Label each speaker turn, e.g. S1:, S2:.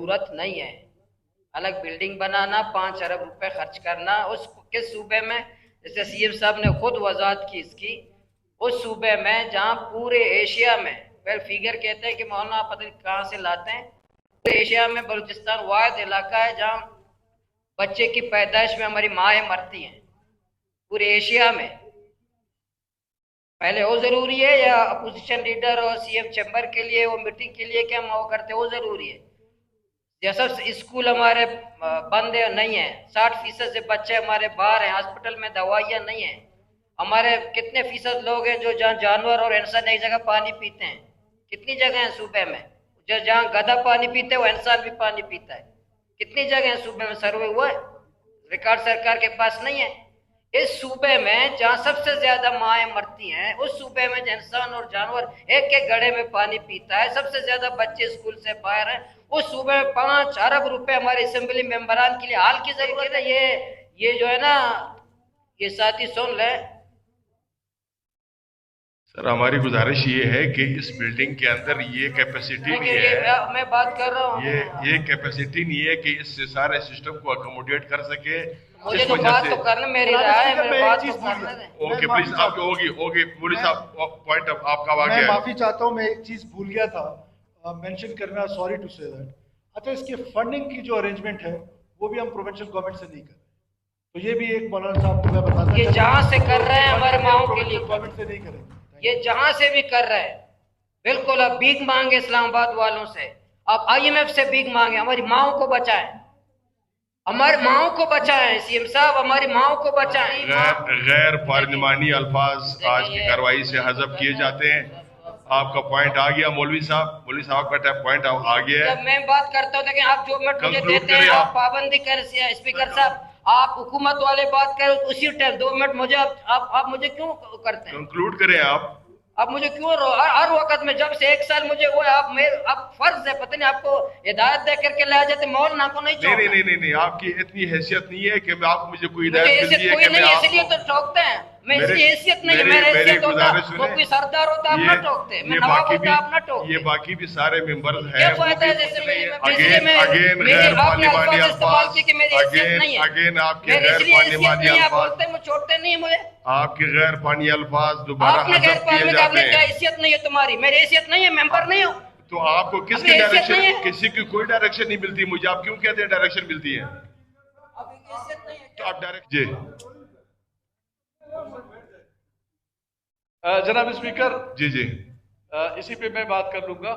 S1: जरूरत नहीं है। अलग बिल्डिंग बनाना, 5 अरब रुपए खर्च करना उस किस सूबे में, जैसे सीएम साहब ने खुद वजाहत की इसकी, उस सूबे में जहां पूरे एशिया में, वेल फिगर कहते हैं कि मौलाना आप पता नहीं कहाँ से लाते हैं, पूरे एशिया में बलूचिस्तान वाहिद इलाका है जहां बच्चे की पैदाइश में हमारी माएँ मरती हैं पूरे एशिया में। पहले वो जरूरी है या अपोजिशन लीडर और सीएम चैम्बर के लिए वो मीटिंग के लिए क्या वो करते, वो जरूरी है? जैसा स्कूल हमारे बंद है नहीं है, 60% से बच्चे हमारे बाहर हैं, हॉस्पिटल में दवाइयाँ नहीं है। हमारे कितने फीसद लोग हैं जो जहाँ जानवर और इंसान एक जगह पानी पीते हैं? कितनी जगह है सूबे में जो जहाँ गधा पानी पीते हैं वो इंसान भी पानी पीता है? कितनी जगह है सूबे में? सर्वे हुआ है? रिकॉर्ड सरकार के पास नहीं है। इस सूबे में जहां सबसे ज्यादा माएँ मरती हैं, उस सूबे में इंसान और जानवर एक एक घड़े में पानी पीता है, सबसे ज्यादा बच्चे स्कूल से बाहर हैं, उस सूबे में 5 अरब रुपए हमारे असेंबली मेंबरान के लिए हाल की जरूरत है। ये जो है ना, ये साथी सुन ले।
S2: सर हमारी गुजारिश ये है कि इस बिल्डिंग के अंदर ये कैपेसिटी नहीं है,
S1: मैं बात कर रहा
S2: ये
S1: हूँ।
S2: ये कैपेसिटी नहीं है कि इस सारे सिस्टम को अकोमोडेट कर सके।
S1: मुझे
S2: इस
S1: तो
S2: वजह
S1: बात
S2: से
S1: तो करना, मेरी
S3: पुराने
S1: राय है,
S3: स्पीकर,
S1: मेरी
S3: मैं एक
S1: बात तो
S3: चीज भूल
S1: करने
S3: गया।
S1: दें।
S2: ओके प्लीज, आप होगी ओके मोदी
S3: मैं
S2: साहब, पॉइंट आपका
S3: मैं
S2: वाक्य है।
S3: माफी चाहता हूं, मैं एक चीज भूल गया था मेंशन करना, सॉरी टू से दैट। अच्छा, इसके फंडिंग की जो अरेंजमेंट है वो भी हम प्रोविंशियल गवर्नमेंट से नहीं कर रहे, तो ये भी एक मौलाना साहब को मैं बताना
S1: ये जहां से कर रहे हैं हमारे माओ के लिए,
S3: गवर्नमेंट से नहीं करेंगे।
S1: ये जहां से भी कर रहे हैं, बिल्कुल। अब भीख मांगे इस्लामाबाद वालों से, अब आईएमएफ से भीख मांगे, हमारी माओ को बचाएं, हमारी माओ को बचाएं सीएम साहब, हमारी माओ को बचाएं।
S2: गैर गैर पार्लिमानी अल्फाज आज की कार्रवाई से हजफ किए जाते हैं। आपका पॉइंट आ गया मौलवी साहब का पॉइंट आ गया है।
S1: जब मैं बात करता हूँ, देखिए आप जो मिनट मुझे
S2: कंक्लूड
S1: देते हैं
S2: करिए
S1: आप पाबंदी कर, स्पीकर साहब आप हुकूमत वाले बात करें उसी टाइम 2 मिनट मुझे, आप मुझे क्यों करते हैं?
S2: कंक्लूड करें आप।
S1: अब मुझे क्यों हर वक्त में, जब से 1 साल मुझे वो आप मेरे, अब फर्ज है, पता नहीं आपको हिदायत दे करके ले जाते, मौलाना को नहीं
S2: नहीं
S1: छोड़ना।
S2: नहीं नहीं नहीं नहीं, आपकी इतनी हैसियत नहीं है कि आप मुझे कोई
S1: मुझे
S2: हिदायत
S1: हैसियत
S2: मिलती है
S1: कोई
S2: कि मैं
S1: नहीं है, इसलिए
S2: आपको।
S1: तो ठोकते हैं। मैं
S2: मेरे
S1: इसलिए हैसियत नहीं है,
S2: मेरी
S1: मेरा
S2: मेरी
S1: हैसियत होता
S2: गुजारिश
S1: वो
S2: सुने।
S1: कोई सरदार होता आप ना ठोकते, मैं
S2: ये
S1: नवाब
S2: बाकी भी
S1: होता आप ना ठोकते।
S2: ये बाकी भी सारे मेंबर्स
S1: क्या
S2: हैं।
S1: फायदा है जैसे
S2: अगेन अगेन
S1: मेरे
S2: गैर
S1: आपने
S2: पार्लिमानी
S1: अल्फाज इस्तेमाल
S2: अल्फाज,
S1: किए कि मेरी हैसियत नहीं है,
S2: अगेन आपके
S1: मेरी
S2: गैर
S1: इसलिए हैसियत
S2: पार्लिमानी
S1: नहीं है, आप
S2: अल्फाज,
S1: बोलते हैं मुझे छोड़ते नहीं है मुझे।
S2: आपके गैर पानी अल्फाज दोबारा
S1: आपने गैर
S2: हजफ किए
S1: पार्लियामेंट,
S2: जाते
S1: आपने क्या
S2: हैं।
S1: हैसियत नहीं है तुम्हारी? मेरी हैसियत नहीं है, मेंबर नहीं हो।
S2: तो आपको
S1: अपनी
S2: किसकी
S1: हैसियत
S2: डायरेक्शन,
S1: नहीं है,
S2: किसी की कोई डायरेक्शन नहीं मिलती, मुझे आप क्यों कहते हैं डायरेक्शन मिलती है?
S1: अब हैसियत नहीं है
S2: तो
S1: क्या?
S2: आप डायरेक्ट जी
S4: जनाब स्पीकर,
S2: जी जी
S4: इसी पे मैं बात कर लूंगा।